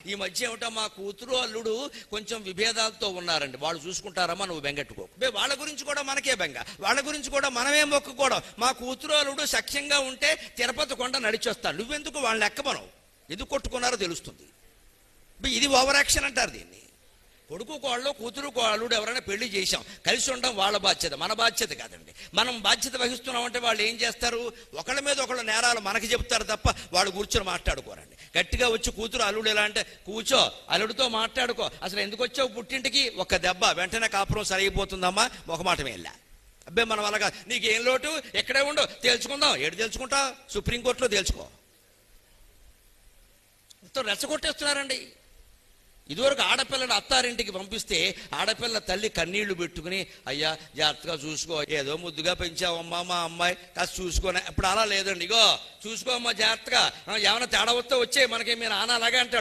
ఈ మధ్య ఏమిటో మా కూతురు అల్లుడు కొంచెం విభేదాలతో ఉన్నారండి, వాళ్ళు చూసుకుంటారమ్మా, నువ్వు బెంగెట్టుకో. వాళ్ళ గురించి కూడా మనకే బెంగ, వాళ్ళ గురించి కూడా మనమే మొక్కుకోవడం. మా కూతురు అల్లుడు సఖ్యంగా ఉంటే తిరుపతి కొండ నడిచొస్తాను, నువ్వెందుకు వాళ్ళని ఎక్కమనవు? ఎందుకు కొట్టుకున్నారో తెలుస్తుంది. ఇది ఓవర్ యాక్షన్ అంటారు దీన్ని. కొడుకు కోళ్ళు, కూతురు కోళ్ళుడు ఎవరైనా పెళ్లి చేశాం, కలిసి ఉండడం వాళ్ళ బాధ్యత, మన బాధ్యత కాదండి. మనం బాధ్యత వహిస్తున్నామంటే వాళ్ళు ఏం చేస్తారు? ఒకళ్ళ మీద ఒకళ్ళ నేరాలు మనకి చెప్తారు తప్ప వాళ్ళు కూర్చొని మాట్లాడుకోరండి. గట్టిగా వచ్చి కూతురు అల్లుడు ఎలా అంటే, కూర్చో అల్లుడితో మాట్లాడుకో, అసలు ఎందుకు వచ్చావు పుట్టింటికి, ఒక్క దెబ్బ వెంటనే కాపురం సరిగిపోతుందమ్మా, ఒక మాట వెళ్ళా. అబ్బే మనం అలాగా, నీకేం లోటు, ఎక్కడే ఉండవు, తేల్చుకుందాం. ఏడు తేల్చుకుంటావు? సుప్రీంకోర్టులో తేల్చుకో. రెచ్చగొట్టేస్తున్నారండి. ఇదివరకు ఆడపిల్లని అత్తారింటికి పంపిస్తే ఆడపిల్ల తల్లి కన్నీళ్లు పెట్టుకుని, అయ్యా జాగ్రత్తగా చూసుకో, ఏదో ముద్దుగా పెంచావమ్మా మా అమ్మాయి, కాస్త చూసుకోనే. ఇప్పుడు అలా లేదండి, ఇగో చూసుకోమ్మా జాగ్రత్తగా, ఏమైనా తేడా వస్తే వచ్చే, మనకి మీ నాన్న అలాగే అంటాడు.